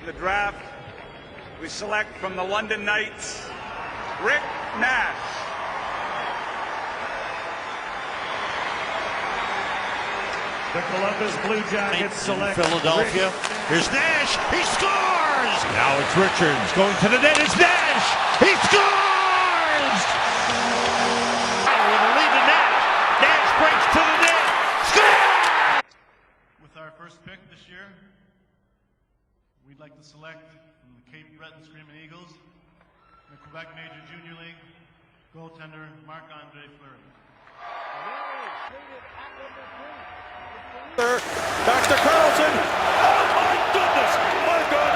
In the draft, we select from the London Knights, Rick Nash. The Columbus Blue Jackets select Philadelphia. Here's Nash. He scores! Now it's Richards going to the net. It's Nash. He scores! With a lead to Nash. Nash breaks to the net. Score! With our first pick this year, we'd like to select from the Cape Breton Screaming Eagles, the Quebec Major Junior League, goaltender Marc-Andre Fleury. Back to Carlson. Oh my goodness! My God!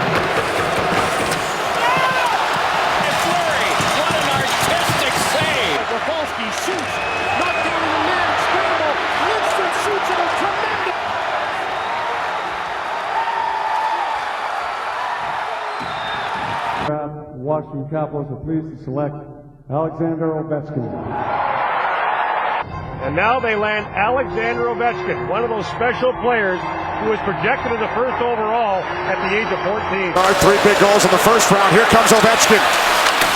Fleury, what an artistic save! Rafalski shoots, knocked down in the net, scramble, Lindstrom shoots at a tremendous... Washington Capitals are pleased to select Alexander Ovechkin. And now they land Alexander Ovechkin, one of those special players who was projected as the first overall at the age of 14. Our 3 big goals in the first round. Here comes Ovechkin.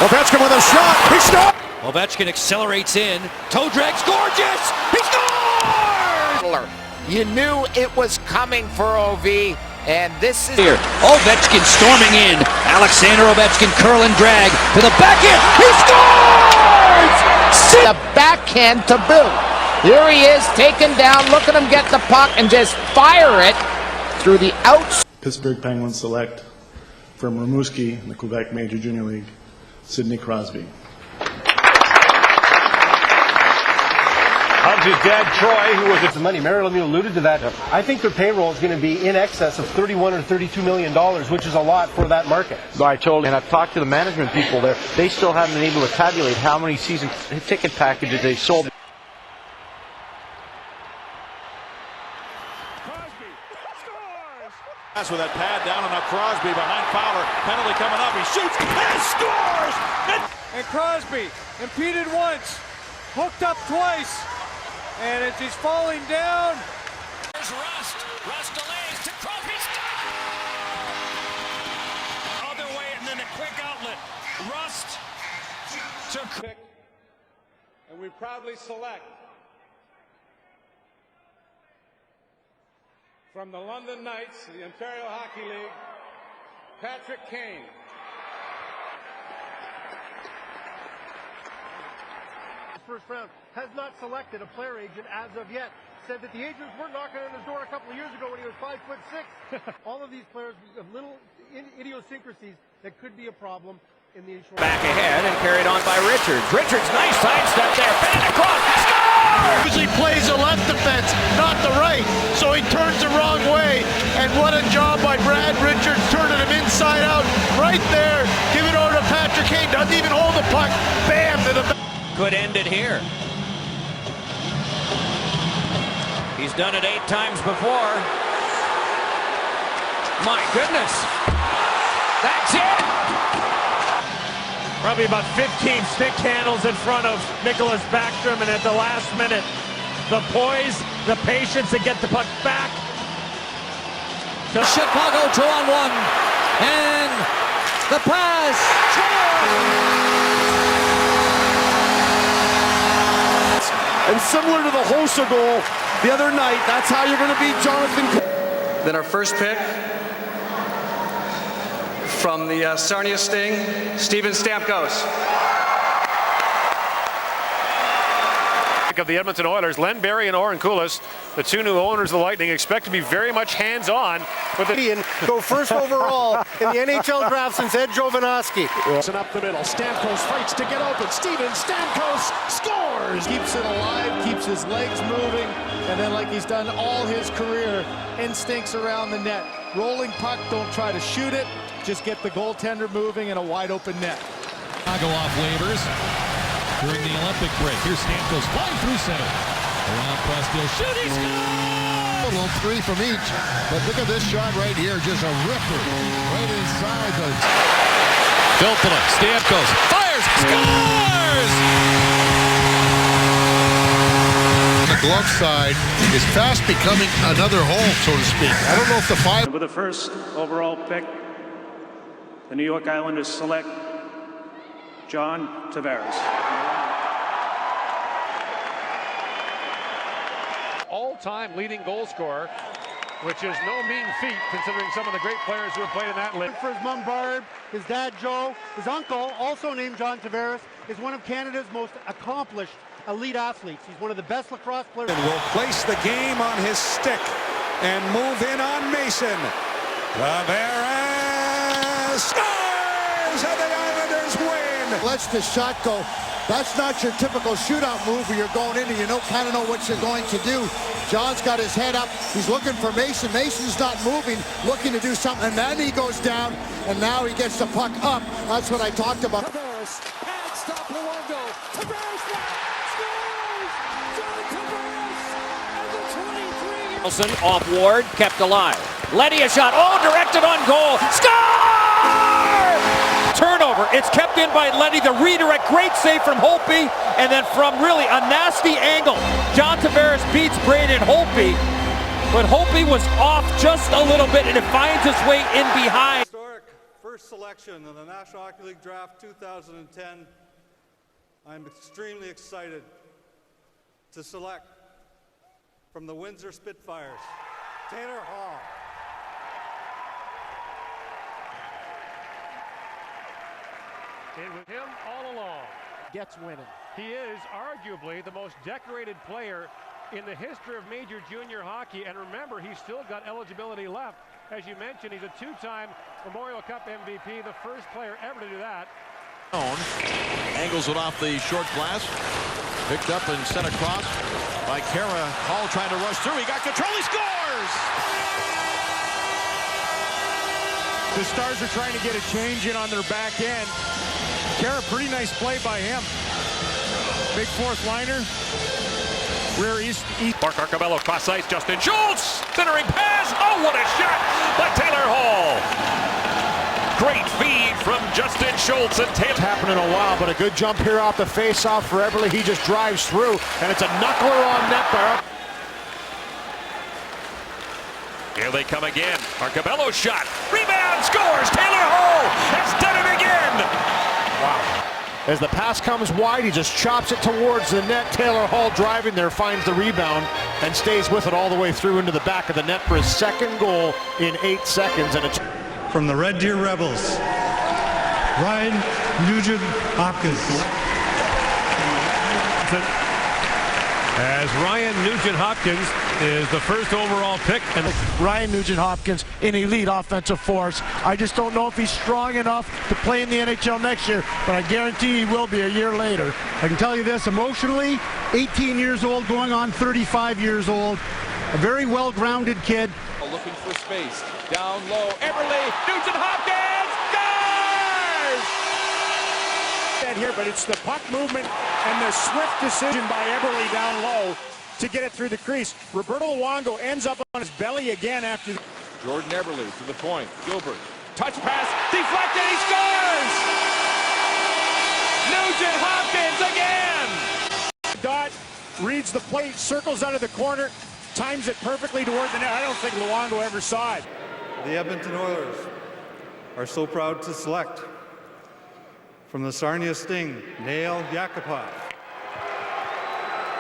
Ovechkin with a shot. He scores! Ovechkin accelerates in. Toe drag's gorgeous! He scores! You knew it was coming for OV, and this is here. Ovechkin storming in. Alexander Ovechkin curl and drag to the backhand. He scores! the backhand to boot. Here he is, taken down. Look at him get the puck and just fire it through the outs. Pittsburgh Penguins select from Rimouski in the Quebec Major Junior League, Sidney Crosby. How's his dad, Troy, who was the money? Mary Lemieux alluded to that. I think their payroll is going to be in excess of $31 or $32 million, which is a lot for that market. I told, and I've talked to the management people there, they still haven't been able to tabulate how many season ticket packages they sold. Crosby scores! That's with that pad down on Crosby behind Fowler. Penalty coming up. He shoots and scores! And Crosby impeded once, hooked up twice, and as he's falling down. There's Rust. Rust delays to Crosby. Other way, and then a quick outlet. Rust to pick, and we proudly select from the London Knights, the Ontario Hockey League, Patrick Kane. First round has not selected a player agent as of yet. Said that the agents were knocking on his door a couple of years ago when he was 5'6". All of these players have little idiosyncrasies that could be a problem in the short. Back ahead and carried on by Richards. Richards, nice sidestep there. Bennett across. Scores! Usually plays the left defense, not the right, so he turns the wrong way. And what a job by Brad Richards, turning him inside out right there. Give it over to Patrick Kane. Doesn't even hold the puck. Bam to the. Could end it here. He's done it 8 times before. My goodness. That's it. Probably about 15 stick handles in front of Nicholas Backstrom, and at the last minute, the poise, the patience to get the puck back. Chicago 2-on-1, and the pass. And similar to the Hossa goal the other night, that's how you're going to beat Jonathan. Then our first pick from the Sarnia Sting, Steven Stamkos. Of the Edmonton Oilers, Len Barry and Oren Koulis, the 2 new owners of the Lightning, expect to be very much hands-on with the go first overall in the NHL draft since Ed Jovanovski. And up the middle, Stamkos fights to get open. Steven Stamkos scores! Keeps it alive, keeps his legs moving, and then like he's done all his career, instincts around the net. Rolling puck, don't try to shoot it, just get the goaltender moving in a wide open net. Chicago off waivers during the Olympic break. Here's Stamkos flying through center. Around Prestel, shooting, score! Well, 3 from each, but look at this shot right here, just a ripper right inside the. Filppula, Stamkos fires, scores! The glove side is fast becoming another hole, so to speak. I don't know if the 5. With the first overall pick The New York Islanders select John Tavares. All-time leading goal scorer, which is no mean feat considering some of the great players who have played in that league. For his mom Barb, his dad Joe, his uncle, also named John Tavares, is one of Canada's most accomplished elite athletes. He's one of the best lacrosse players. And will place the game on his stick and move in on Mason. Tavares scores and the Islanders win. Lets the shot go. That's not your typical shootout move where you're going in and you kind of know what you're going to do. John's got his head up. He's looking for Mason. Mason's not moving, looking to do something. And then he goes down, and now he gets the puck up. That's what I talked about. Tavares, pad stop Luongo. Tavares scores! John Tavares and the 23-year-old. Wilson off Ward, kept alive. Letty a shot. Oh, directed on goal. Score! Turnover. It's kept in by Letty. The redirect. Great save from Holtby. And then from really a nasty angle, John Tavares beats Braden Holtby. But Holtby was off just a little bit, and it finds its way in behind. Historic first selection in the National Hockey League Draft 2010. I'm extremely excited to select from the Windsor Spitfires, Taylor Hall. And with him all along, Gets winning. he is arguably the most decorated player in the history of major junior hockey. And remember, he's still got eligibility left. As you mentioned, he's a two-time Memorial Cup MVP, the first player ever to do that. Angles it off the short glass. Picked up and sent across by Kara. Hall trying to rush through. He got control. He scores! The Stars are trying to get a change in on their back end. Kara, pretty nice play by him. Big fourth liner. Rear east. Mark Arcabello cross ice. Justin Schultz centering pass. Oh, what a shot by Taylor Hall. Great feed from Justin Schultz and Taylor. It's happened in a while, but a good jump here off the face-off for Eberle. He just drives through, and it's a knuckler on net there. Here they come again. Arcabello shot. Rebound. Scores. Taylor Hall has done it again. Wow. As the pass comes wide, he just chops it towards the net. Taylor Hall driving there, finds the rebound, and stays with it all the way through into the back of the net for his second goal in 8 seconds. And it's From the Red Deer Rebels, Ryan Nugent-Hopkins. As Ryan Nugent-Hopkins is the first overall pick. And Ryan Nugent-Hopkins, an elite offensive force. I just don't know if he's strong enough to play in the NHL next year, but I guarantee he will be a year later. I can tell you this, emotionally, 18 years old, going on 35 years old. A very well-grounded kid. Looking for space. Down low. Eberle. Nugent-Hopkins scores! here, but it's the puck movement and the swift decision by Eberle down low to get it through the crease. Roberto Luongo ends up on his belly again after. Jordan Eberle to the point. Gilbert. Touch pass. Deflected. He scores! Nugent-Hopkins again! Dot reads the plate, circles out of the corner, times it perfectly toward the net. I don't think Luongo ever saw it. The Edmonton Oilers are so proud to select from the Sarnia Sting, Nail Yakupov.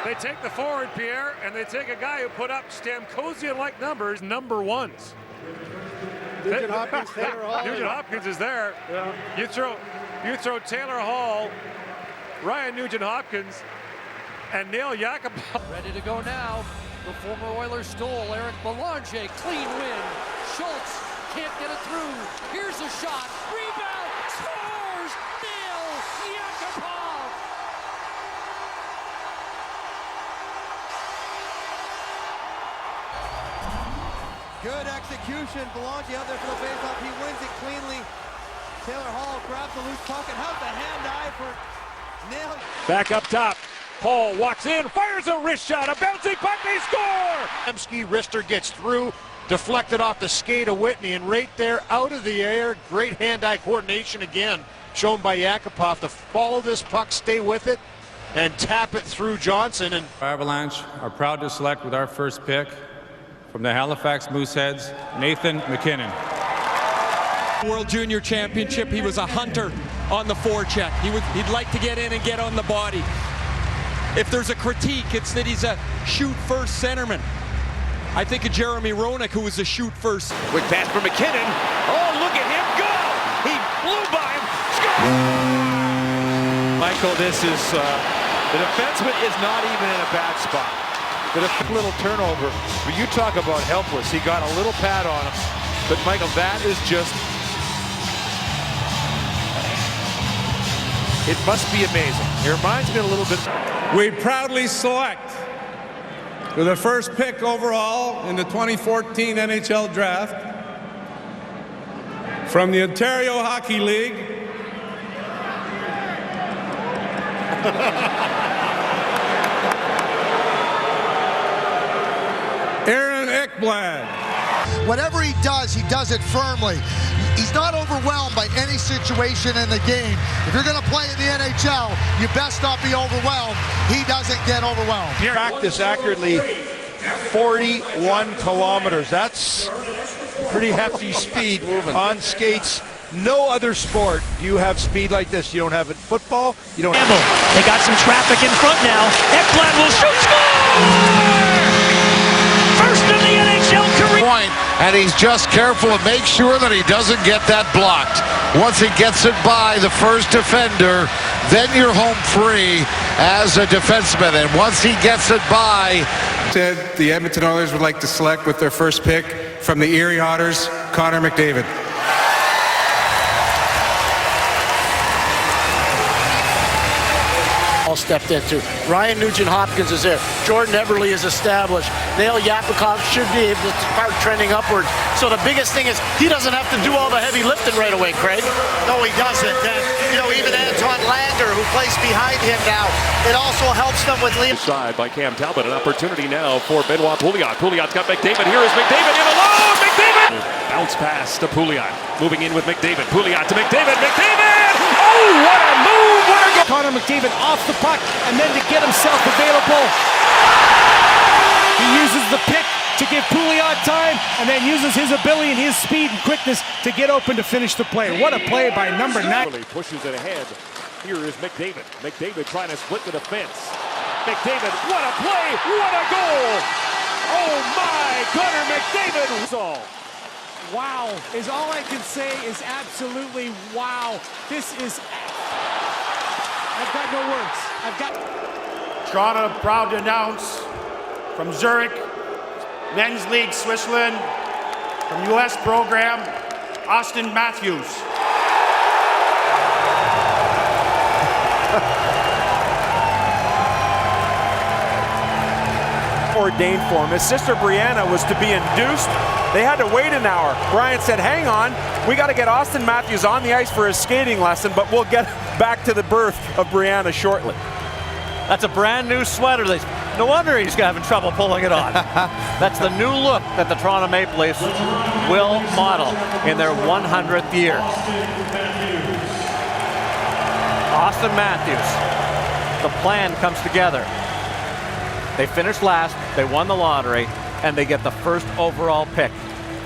They take the forward, Pierre, and they take a guy who put up Stamkosian-like numbers, number ones. Nugent Hopkins, Taylor Hall. Nugent Hopkins is there. Yeah. You throw Taylor Hall, Ryan Nugent Hopkins, and Nail Yakupov. Ready to go now. The former Oilers stole. Eric Belanger, clean win. Schultz can't get it through. Here's a shot. Rebound. Scores. Nail Yakupov. Good execution. Belanger out there for the faceoff. He wins it cleanly. Taylor Hall grabs the loose puck and has the hand eye for Nail. Back up top. Hall walks in, fires a wrist shot, a bouncing puck, they score! Emsky wrister gets through, deflected off the skate of Whitney, and right there, out of the air, great hand-eye coordination again, shown by Yakupov to follow this puck, stay with it, and tap it through Johnson. And Avalanche are proud to select with our first pick from the Halifax Mooseheads, Nathan MacKinnon. World Junior Championship, he was a hunter on the forecheck. He'd like to get in and get on the body. If there's a critique, it's that he's a shoot-first centerman. I think of Jeremy Roenick, who was a shoot-first. Quick pass for McKinnon. Oh, look at him go! He blew by him. Michael, this is, the defenseman is not even in a bad spot. But a little turnover. But you talk about helpless. He got a little pad on him. But Michael, that is just, it must be amazing. It reminds me a little bit. We proudly select with the first pick overall in the 2014 NHL Draft from the Ontario Hockey League, Aaron Ekblad. Whatever he does it firmly. He's not overwhelmed by any situation in the game. If you're going to play in the NHL, you best not be overwhelmed. He doesn't get overwhelmed. Practice accurately 41 kilometers. That's pretty hefty speed on skates. No other sport do you have speed like this. You don't have it in football. You don't. They got some traffic in front now. Ekblad will shoot. Score! First in the NHL career. And he's just careful to make sure that he doesn't get that blocked. Once he gets it by the first defender, then you're home free as a defenseman. And once he gets it by... Said the Edmonton Oilers would like to select with their first pick from the Erie Otters, Connor McDavid. Stepped into. Ryan Nugent-Hopkins is there. Jordan Eberle is established. Nail Yakupov should be able to start trending upward. So the biggest thing is he doesn't have to do all the heavy lifting right away, Craig. No, he doesn't. And, even Anton Lander, who plays behind him now, it also helps them with Liam. Side by Cam Talbot. An opportunity now for Benoit Pouliot. Pouliot's got McDavid. Here is McDavid in alone. McDavid! Bounce pass to Pouliot. Moving in with McDavid. Pouliot to McDavid. McDavid! Oh, what a move! What a goal! Connor McDavid off the puck, and then to get himself available. He uses the pick to give Pouliot time, and then uses his ability and his speed and quickness to get open to finish the play. What a play by number 9. Pushes it ahead. Here is McDavid. McDavid trying to split the defense. McDavid, what a play! What a goal! Oh my, Connor McDavid! Wow, is all I can say is absolutely wow. This is... I've got no words. Toronto proud to announce from Zurich, Men's League Switzerland, from U.S. program, Austin Matthews. Ordained for him. His sister Brianna was to be induced. They had to wait an hour. Brian said, hang on, we got to get Austin Matthews on the ice for his skating lesson, but we'll get back to the birth of Brianna shortly. That's a brand new sweater. No wonder he's having trouble pulling it on. That's the new look that the Toronto Maple Leafs will model in their 100th year. Austin Matthews. The plan comes together. They finished last, they won the lottery, and they get the first overall pick